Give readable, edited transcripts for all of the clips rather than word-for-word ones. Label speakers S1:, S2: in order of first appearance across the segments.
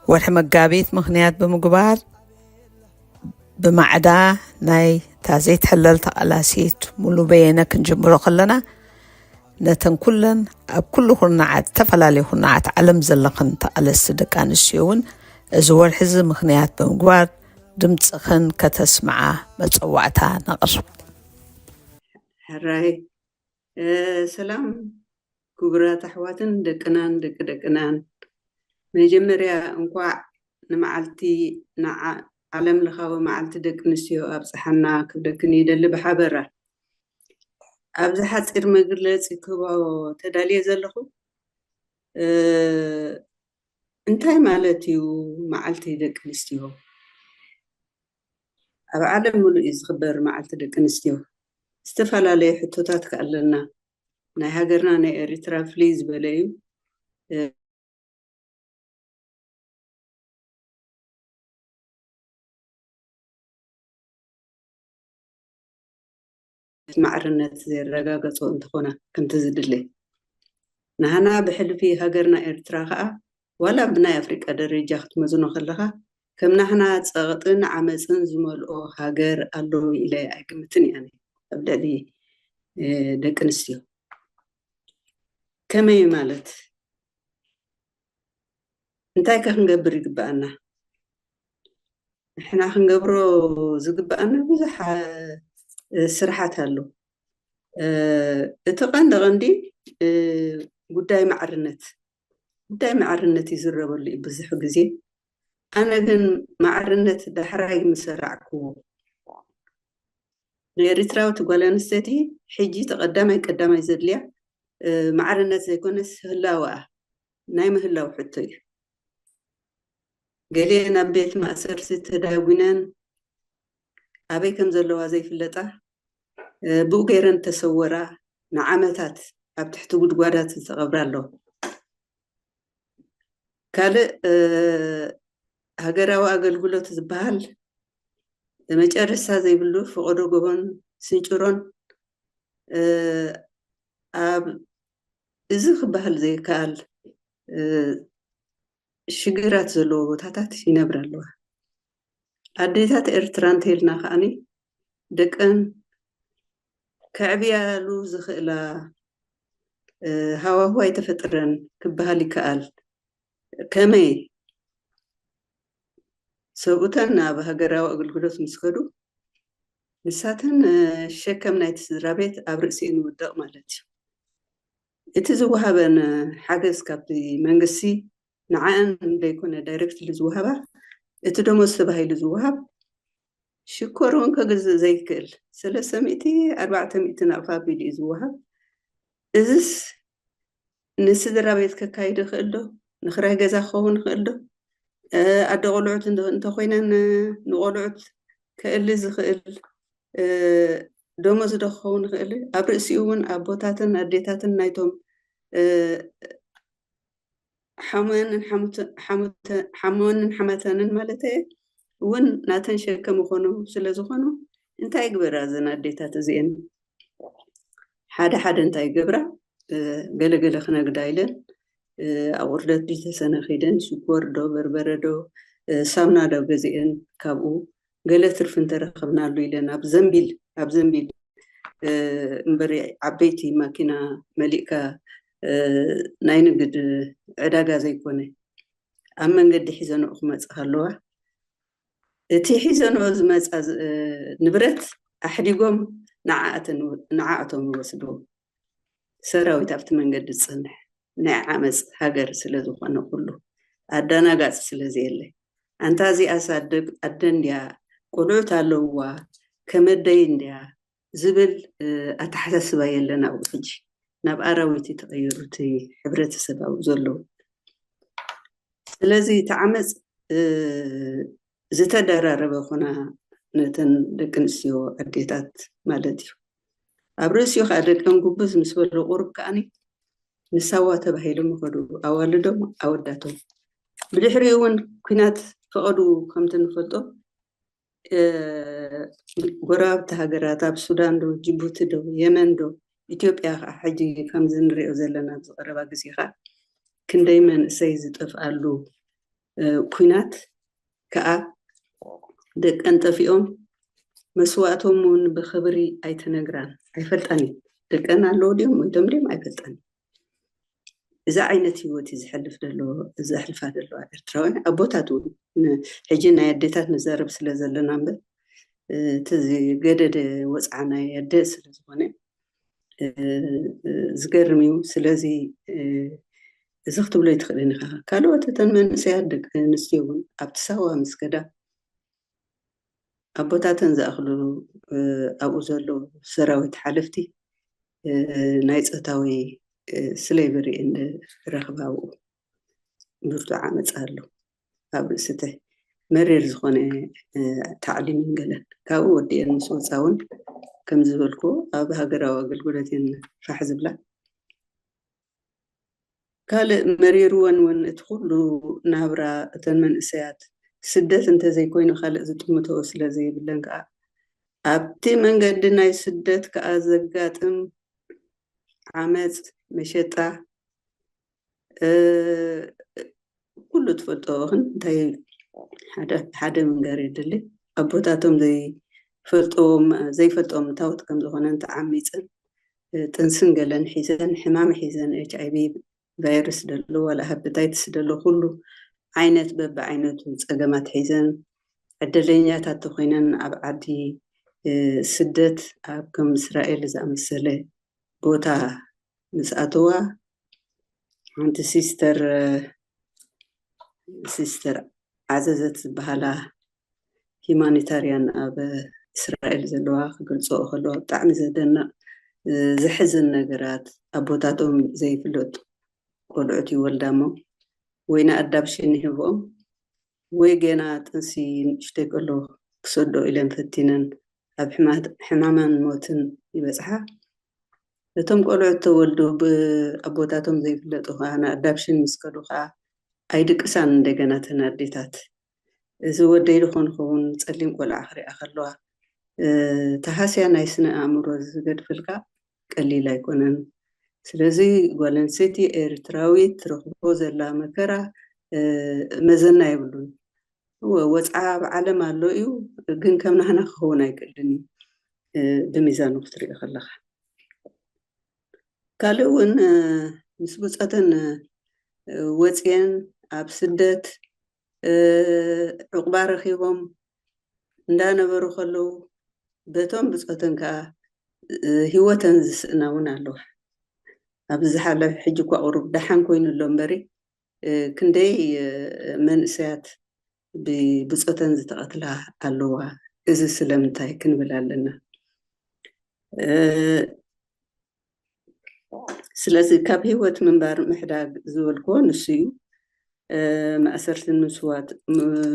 S1: ወርሒ መጋቢት ምኽንያት ብምግባር ብማዕዳ ናይ ታዘይት ሕለል ተቃላሲት ሙሉ በየነ ክንጅምሮ ከለና ነተን ኩለን ኣብ ኩሉ ኩርናዓት ተፈላለዩ ኩርናዓት ዓለም ዘለኽን ተቃለስቲ ደቂ ኣንስትዮ እውን እዚ ወርሒ እዚ ምኽንያት ብምግባር ድምፅኽን ከተስምዓ መፀዋዕታ ነቕርብ።
S2: ሕራይ ሰላም ክቡራት ኣሕዋትን ደቅናን ደቅናን መጀመርያ እንኳዕ ንመዓልቲ ዓለም ለኻዊ መዓልቲ ደቂ ኣንስትዮ ኣብፅሓና ክብደክን ይደሊ ብሓበራ ኣብዚ ሓፂር መግለፂ ክህቦ ተዳልየ ዘለኹ እንታይ ማለት እዩ መዓልቲ ደቂ ኣንስትዮ? ኣብ ዓለም ሙሉእ እዩ ዝኽበር መዓልቲ ደቂ ኣንስትዮ። ዝተፈላለዩ ሕቶታት ከኣለና ናይ ሃገርና ናይ ኤርትራ ፍልይ ዝበለ እዩ። ማዕርነት ዘረጋገፆ እንትኾና ከምቲ ዝድለ ንሃና ብሕልፊ ሃገርና ኤርትራ ከዓ ዋላ ብናይ ኣፍሪቃ ደረጃ ክትመዝኖ ከለኻ ከም ናህና ፀቕጥን ዓመፅን ዝመልኦ ሃገር ኣሎ ኢለ ኣይግምትን እያ ኣብ ልዕሊ ደቂ ኣንስትዮ። ከመይ ማለት እንታይ ክንገብር ይግባአና? ንሕና ክንገብሮ ዝግባአና ብዙሕ ስራሓት ኣሎ። እቲ ቀንዲ ጉዳይ ማዕርነት ይዝረበሉ እዩ ብዙሕ ግዜ። ኣነ ግን ማዕርነት ዳሕራይ ምሰራዕክዎ ንኤርትራዊት ጓል ኣንስተይቲ ሕጂ ቀዳማይ ዘድልያ ማዕርነት ዘይኮነስ ህላወኣ ናይ ምህላው ሕቶ እዩ። ገሌ ናብ ቤት ማእሰርቲ ተዳዊነን ኣበይ ከም ዘለዋ ዘይፍለጣ ብኡ ገይረን ተሰወራ ንዓመታት ኣብ ትሕቲ ጉድጓዳት ተቐብራ ኣለዋ። ካልእ ሃገራዊ ኣገልግሎት ዝበሃል መጨረሻ ዘይብሉ ፍቆዶ ጎቦን ስንጭሮን ኣብ እዚ ክበሃል ዘይከኣል ሽግራት ዘለዎ ቦታታት ይነብራ ኣለዋ። ኣዴታት ኤርትራ እንተኢልና ከዓኒ ደቀን ከዕብያሉ ዝኽእላ ሃዋህው ኣይተፈጥረን ክበሃል ይከኣል። ከመይ ሰብኡተን ናብ ሃገራዊ ኣገልግሎት ምስ ከዱ ንሳተን ሸከም ናይቲ ስድራ ቤት ኣብ ርእሲአን ይውደቕ ማለት እዩ። እቲ ዝወሃበን ሓገዝ ካብቲ መንግስቲ ንዓአን ዘይኮነ ዳይሬክትሊ ዝወሃባ እቲ ደሞዝ ተባሂሉ ዝወሃብ ሽኮር እውን ከግዝእ ዘይክእል 300-400 ኣፋቢል እዩ ዝወሃብ። እዚስ ንስድራ ቤት ከካይድ ይኽእል ዶ? ንኽራይ ገዛ ክኸውን ይኽእል ዶ? ኣደ ቆልዑት እንተኮይነን ንቆልዑት ክእሊ ዝኽእል ደሞዝ ዶ ክኸውን ይኽእል? ኣብ ርእሲኡ እውን ኣቦታትን ኣዴታትን ናይቶም ሓሞንን ሓመተንን ማለት እውን ናተን ሸከም ይኾኑ ስለዝኾኑ እንታይ ግበራ እዘን ኣዴታት እዚአን? ሓደ እንታይ ገብራ ገለገለ ክነግዳ ኢለን ኣብ ውርደት ተሰነኺደን ሽኮር ዶ በርበረ ዶ ሳሙና ዶ ገዚአን ካብኡ ገለ ትርፊ እንተረኸብናሉ ኢለን ኣብ ዘንቢል እምበሪ ዓበይቲ ማኪና መሊእካ ናይ ንግድ ዕዳጋ ዘይኮነ ኣብ መንገዲ ሒዘንኦ ክመፅእ ከለዋ እቲ ሒዘንኦ ዝመፃ ንብረት ኣሕዲጎም ንዓኣቶም ይወስድዎ። ሰራዊት ኣብቲ መንገዲ ዝፅንሕ ናይ ዓመፅ ሃገር ስለዝኾነ ኩሉ ኣዳናጋፅ ስለዘየለ ኣንታ እዚኣስ ኣደ እንድያ ቆልዑት ኣለውዋ ከመደይ እንድያ ዝብል ኣተሓሳስባ የለን ኣብኡ ሕጂ ናብ ኣራዊት ተቐይሩ እቲ ሕብረተሰብ ኣብኡ ዘለዉ። ስለዚ እቲ ዓመፅ ዝተደራረበ ኮና ነተን ደቂ ኣንስትዮ ኣዴታት ማለት እዩ። ኣብ ርእሲኡ ከዓ ደቀን ጉብዝ ምስ በሉ ቁሩብ ከዓኒ ንሳዋ ተባሂሎም ይኸዱ ኣዋልዶም ኣወዳቶም። ብድሕሪኡ እውን ኩናት ፈቐዱ ከምቲ ንፈልጦ ጎረባብቲ ሃገራት ኣብ ሱዳን ዶ ጅቡቲ ዶ የመን ዶ ኢትዮጵያ ከዓ ሕጂ ከምዚ ንሪኦ ዘለና ዝቐረባ ግዜ ከዓ ክንደይ መንእሰይ ዝጠፍኣሉ ኩናት ከዓ ደቀን ጠፊኦም መስዋእቶም እውን ብክብሪ ኣይተነግራን ኣይፈልጣን ደቀን ኣለዎ ድዮም ወይቶም ድዮም ኣይፈልጣን እዛ ዓይነት ህይወት ዝሕልፍ ደሎ ዘሕልፋ ደሎ ኤርትራውያን ኣቦታት እውን ሕጂ ናይ ኣዴታት ንዘረብ ስለ ዘለና እምበር እቲ ገደደ ወፃዕና የደ ስለ ዝኾነ ዝገርም እዩ ስለዚ እዚ ክትብሎ ይትኽእልን ኢኻ ካልኦት እተን መንእሰያት ደቂ ኣንስትዮ እውን ኣብቲ ሳዋ ምስ ገዳ ኣቦታተን ዝኣኽሉ ኣብኡ ዘሎ ሰራዊት ሓለፍቲ ናይ ፆታዊ ስሌቨሪ ረኽባ ኣብኡ ብርቱዕ ዓመፅ ኣሎ ኣብ ርእስተ መሪር ዝኾነ ታዕሊም ገለን ካብኡ ወዲአን ምስ ወፃ እውን ከም ዝበልኩ ኣብ ሃገራዊ ኣገልግሎት እየን ፋሕ ዝብላ ካልእ መሪርወን እውን እቲ ኩሉ ናብራ እተን መንእሰያት ስደት እንተዘይኮይኑ ካልእ ዝጥምቶ ስለዘይብለን ከዓ ኣብቲ መንገዲ ናይ ስደት ከዓ ዘጋጥም ዓመፅ መሸጣ ኩሉ ትፈልጦ ኽን እንታይ ሓደ መንገሪ የድሊ ኣቦታቶም ዘይፈልጦም ታወት ከም ዝኾነ ተዓሚፅን ጥንስን ገለን ሒዘን ሕማም ሒዘን HIV ቫይረስ ደሎ ወላ ሃፕታይትስ ደሎ ኩሉ ዓይነት በብዓይነቱ ፀገማት ሒዘን ዕድለኛታት ኮይነን ኣብ ዓዲ ስደት ኣብ ከም እስራኤል ዝኣመሰለ ቦታ ምስ ኣተዋ ሓንቲ ሲስተር ዓዘዘት ዝበሃላ ሂማኒታርያን ኣብ እስራኤል ዘለዋ ክገልፅኦ ከለዋ ብጣዕሚ ዘደንቕ ዝሕዝን ነገራት ኣቦታቶም ዘይፍለጡ ቆልዑት ይወልዳ እሞ ወይ ንኣዳብሽን ይህብኦም ወይ ገና ጥንሲ ንእሽተይ ከሎ ክሰዶ ኢለን ፈቲነን ኣብ ሕማምን ሞትን ይበፅሓ እቶም ቆልዑት ተወልዱ ብኣቦታቶም ዘይፍለጡ ከዓ ንኣዳብሽን ምስ ከዱ ከዓ ኣይድቅሳን እንደገና ተን ኣዴታት እዚ ወደይ ድኾን ኸውን ፀሊም ቆልዓ ክሪኣ ከለዋ ተሃስያ ናይ ስነ ኣእምሮ ዝገድፍልካ ቀሊል ኣይኮነን ስለዚ ጓል ኣንስተይቲ ኤርትራዊት ትረኽቦ ዘላ መከራ መዘና የብሉን ወፃ ብዓለም ኣሎ እዩ ግን ከም ናህና ክኸውን ኣይክእልን ብሚዛኑ ክትሪኦ ከለካ ካልእ እውን ምስ ብፆተን ወፅየን ኣብ ስደት ዕቁባ ረኺቦም እንዳነበሩ ከለዉ በቶም ብፆተን ከዓ ሂወተን ዝስእና እውን ኣለዋ ኣብ ዝሓለፈ ሕጂ እኳ ቁሩብ ደሓን ኮይኑ ኣሎ እምበሪ ክንደይ መንእሰያት ብፆተን ዝተቐትላ ኣለዋ እዚ ስለምንታይ ክንብል ኣለና ስለዚ ካብ ሂወት ምንባር ምሕዳግ ዝበልክዎ ንሱ እዩ ማእሰርትን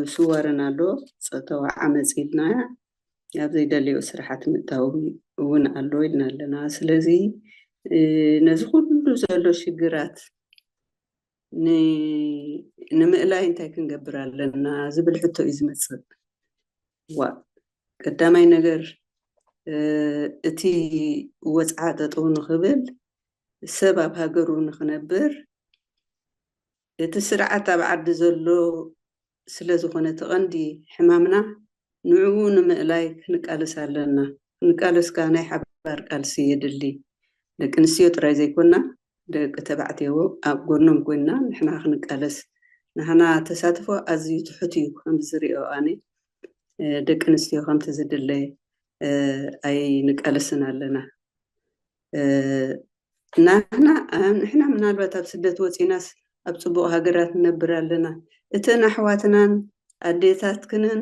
S2: ምስዋርን ኣሎ ፆታዊ ዓመፅ ኢልና ኣብ ዘይደልዮ ስራሓት ምእታዊ እውን ኣሎ ኢልና ኣለና ስለዚ ነዚ ኩሉ ዘሎ ሽግራት ንምእላይ እንታይ ክንገብር ኣለና ዝብል ሕቶ እዩ ዝመፅእ ቀዳማይ ነገር እቲ ወፃዓ ጠጠው ንኽብል ሰብ ኣብ ሃገሩ ንኽነብር እቲ ስርዓት ኣብ ዓዲ ዘሎ ስለ ዝኾነ ተቐንዲ ሕማምና ንዕኡ ንምእላይ ክንቃለስ ኣለና ክንቃለስካ ናይ ሓባር ቃልሲ የድሊ ደቂ ኣንስትዮ ጥራይ ዘይኮና ደቂ ተባዕትዮ ኣብ ጎኖም ኮይና ንሕና ክንቃለስ ንሕና ተሳትፎ ኣዝዩ ትሑት እዩ ከም ዝሪኦ ኣነ ደቂ ኣንስትዮ ከምቲ ዝድለ ኣይንቃለስን ኣለና ንሕና ምናልባት ኣብ ስደት ወፂናስ ኣብ ፅቡቅ ሃገራት ንነብር ኣለና እተን ኣሕዋትናን ኣዴታትክንን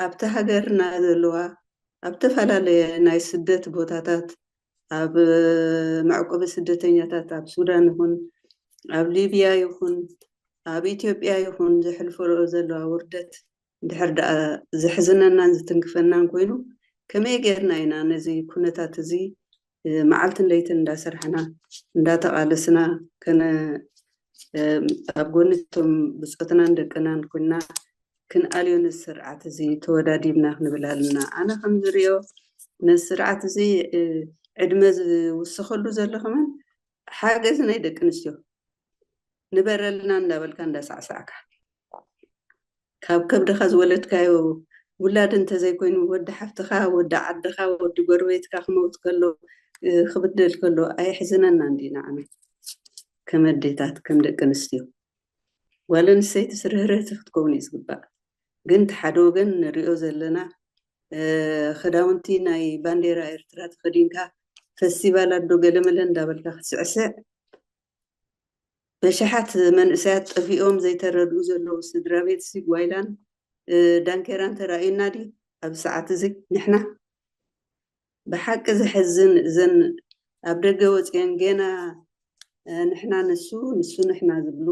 S2: ኣብቲ ሃገርና ዘለዋ ኣብ ተፈላለየ ናይ ስደት ቦታታት ኣብ መዕቆቢ ስደተኛታት ኣብ ሱዳን ይኹን ኣብ ሊብያ ይኹን ኣብ ኢትዮጵያ ይኹን ዘሕልፈኦ ዘለዋ ውርደት እንድሕር ደኣ ዘሕዝነናን ዝትንክፈናን ኮይኑ ከመይ ጌርና ኢና ነዚ ኩነታት እዚ መዓልትን ለይትን እንዳሰርሐና እንዳተቃለስና ከነ ኣብ ጎኒቶም ብፆትናን ደቅናን ኮይና ክንኣልዮ ነዚ ስርዓት እዚ ተወዳዲብና ክንብል ኣለና ኣነ ከም ዝሪኦ ነዚ ስርዓት እዚ ዕድመ ዝውስኸሉ ዘሎ ከመን ሓገዝ ናይ ደቂ ኣንስትዮ ንበረልና እንዳበልካ እንዳሳዕሳዕካ ካብ ከብድኻ ዝወለድካዮ ውላድ እንተዘይኮይኑ ወዲ ሓፍትኻ ወዲ ዓድኻ ወዲ ጎረቤትካ ክመውት ከሎ ክብደል ከሎ ኣይሕዝነና እንዲና ኣነ ከም ኣዴታት ከም ደቂ ኣንስትዮ ጓል ኣንስተይቲ ስርህርህቲ ክትከውን እዩ ዝግባእ ግን ሓደ ወገን ንሪኦ ዘለና ክዳውንቲ ናይ ባንዴራ ኤርትራ ተኸዲንካ ፌስቲቫል ኣዶ ገለመለ እንዳበልካ ክትስዕስዕ በሽሓት መንእሰያት ጠፊኦም ዘይተረድኡ ዘለዉ ስድራ ቤት ጓይላን ዳንኬራን ተራእዩና ድዩ ኣብ ሰዓት እዚ ንሕና ብሓቂ ዝሕዝን እዘን ኣብ ደገ ወፅአን ገና ንሕና ንሱ ንሕና ዝብሉ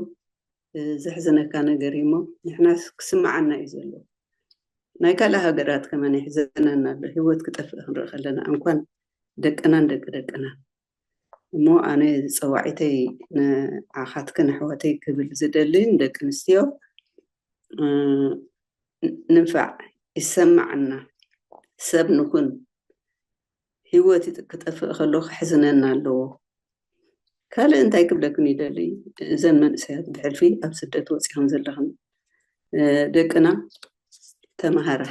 S2: ዘሕዝነካ ነገር እሞ ንሕና ክስማዓና እዩ ዘሎ ናይ ካልእ ሃገራት ከመን ይሕዘነና ኣሎ ሂወት ክጠፍእ ክንርኢ ከለና እንኳን ደቅናን ደቅና እሞ ኣነ ፀዋዒተይ ንዓኻትክን ኣሕዋተይ ክብል ዝደሊ ደቂ ኣንስትዮ ንንፋዕ ይሰማዓና ሰብ ንኩን ሂወት ክጠፍእ ከሎ ክሕዝነና ኣለዎ ካልእ እንታይ ክብለክን ይደሊ እዘን መንእሰያት ብሕልፊ ኣብ ስደት ወፂኦም ዘለኽን ደቅና ተማሃራ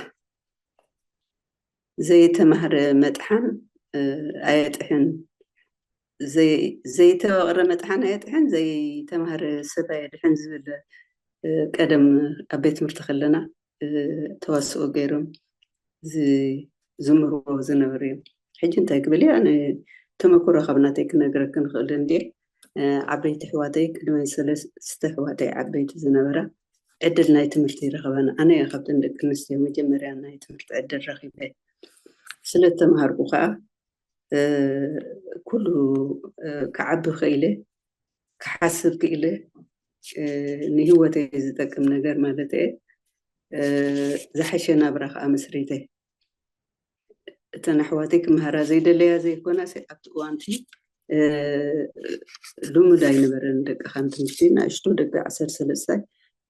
S2: ዘይተማህረ መጥሓን ኣየጥሕን ዘይተወቕረ መጥሓን ኣየጥሕን ዘይተማህረ ሰብ ኣየድሕን ዝብል ቀደም ኣብ ቤት ትምህርቲ ከለና ተዋስኦ ገይሮም ዝምርዎ ዝነበሩ እዮም ሕጂ እንታይ ክብል እያ ኣነ ተመክሮ ካብ ናተይ ክነግረክን ክእል እንዴ ዓበይቲ ኣሕዋተይ ቅድመ ሰለስተ ኣሕዋተይ ዓበይቲ ዝነበራ ዕድል ናይ ትምህርቲ ይረኸበና ኣነ ካብተን ደቂ ኣንስትዮ መጀመርያ ናይ ትምህርቲ ዕድል ረኺበ ስለተማሃርኩ ከዓ ኩሉ ክዓቢ ክኢለ ክሓስብ ክኢለ ንሂወተይ ዝጠቅም ነገር ማለት እየ ዝሓሸ ናብራ ከዓ መስሪተ እተን ኣሕዋተይ ክመሃራ ዘይደለያ ዘይኮና ኣብቲ እዋንቲ ልሙድ ኣይነበረን ደቅኻ ትምህርቲ ንእሽቶ ደቂ 13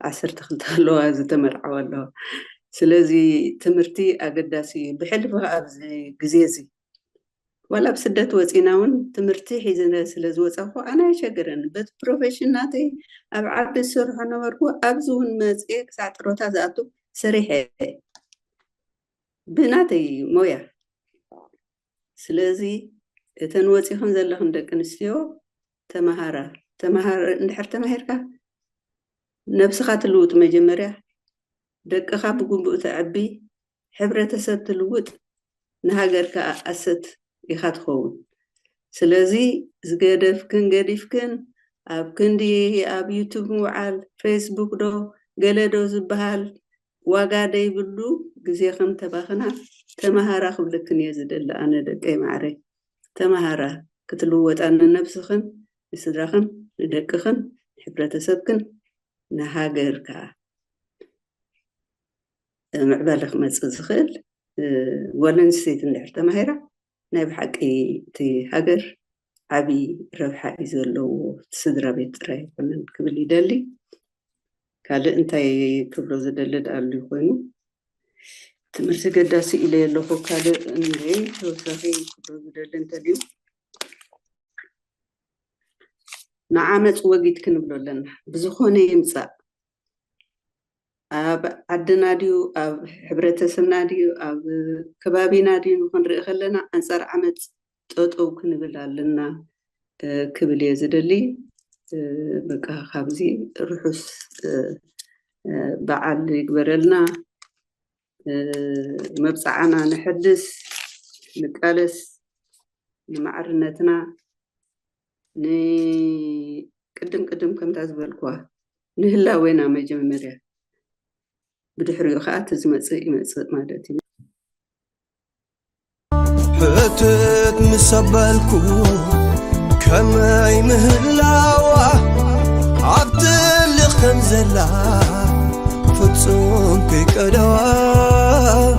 S2: 12 ኣለዋ ዝተመርዓዋ ኣለዋ ስለዚ ትምህርቲ ኣገዳሲ እዩ ብሕልፊ ኣብዚ ግዜ እዚ ዋላ ብስደት ወፂና እውን ትምህርቲ ሒዘነ ስለ ዝወፃኹ ኣነ ኣይሸገረን በቲ ፕሮፌሽን ናተይ ኣብ ዓዲ ዝሰርሖ ነበርኩ ኣብዚ እውን መፅአ ክሳዕ ጥሮታ ዝኣቱ ሰሪሐ ብናተይ ሞያ ስለዚ እተን ወፂኹን ዘለኽን ደቂ ኣንስትዮ ተማሃራ እንድሕር ተማሂርካ ነብስኻ ትልውጥ መጀመርያ ደቅኻ ብግቡእ ተዕቢ ሕብረተሰብ ትልውጥ ንሃገርካ ኣሰት ኢኻ ትኸውን ስለዚ ዝገደፍክን ገዲፍክን ኣብ ክንዲ ኣብ ዩቱብ ምውዓል ፌስቡክ ዶ ገለ ዶ ዝበሃል ዋጋ ደይብሉ ግዜኽን ተባኽና ተማሃራ ክብልክን እየ ዝደሊ ኣነ ደቀይ ማዕረይ ተማሃራ ክትልወጣ ንነብስኽን ንስድራኽን ንደቅኽን ሕብረተሰብክን ንሃገርካ ምዕባለ ክመፅእ ዝኽእል ጓል ኣንስተይቲ እንድሕር ተማሂራ ናይ ብሓቂ እቲ ሃገር ዓብይ ረብሓ እዩ ዘለዎ ስድራ ቤት ጥራይ ኣይኮነን ክብል ይደሊ ካልእ እንታይ ክብሎ ዝደሊ ዳኣሉ ኮይኑ ትምህርቲ ገዳሲ ኢለ ኣለኹ ካልእ እንይ ተወሳኺ ክብሎ ዝደሊ እንተድዩ ንዓመፅ ወጊድ ክንብሎ ኣለና ብዝኾነ ይምፃእ ኣብ ዓድና ድዩ ኣብ ሕብረተሰብና ድዩ ኣብ ከባቢና ድዩ ክንርኢ ከለና ኣንፃር ዓመፅ ጠጠው ክንብል ኣለና ክብል እየ ዝደሊ በቃ ካብዚ ርሑስ በዓል ይግበረልና መብፃዕና ንሕድስ ንቃለስ ንማዕርነትና ቅድም ከምታ ዝበልክዋ ንህላወና መጀመርያ بدحريو خات زمصي ማለት እዩ
S3: حتت مسبلكو كماي مهلاوا عبد اللي خنزلا فتصوم كيقدوا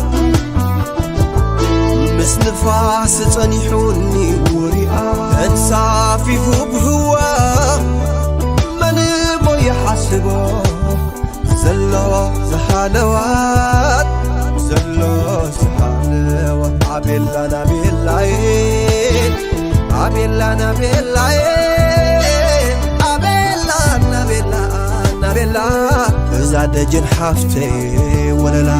S3: مس نفاس صنيحوني وريا انصافي بهوا من بو يحسبو زلو زحالوات زلو زحالوات عبيلانا بالعين عبيلانا بالعين عبيلانا بالعين እዛ ደጀን ሓፍተይ ወለላ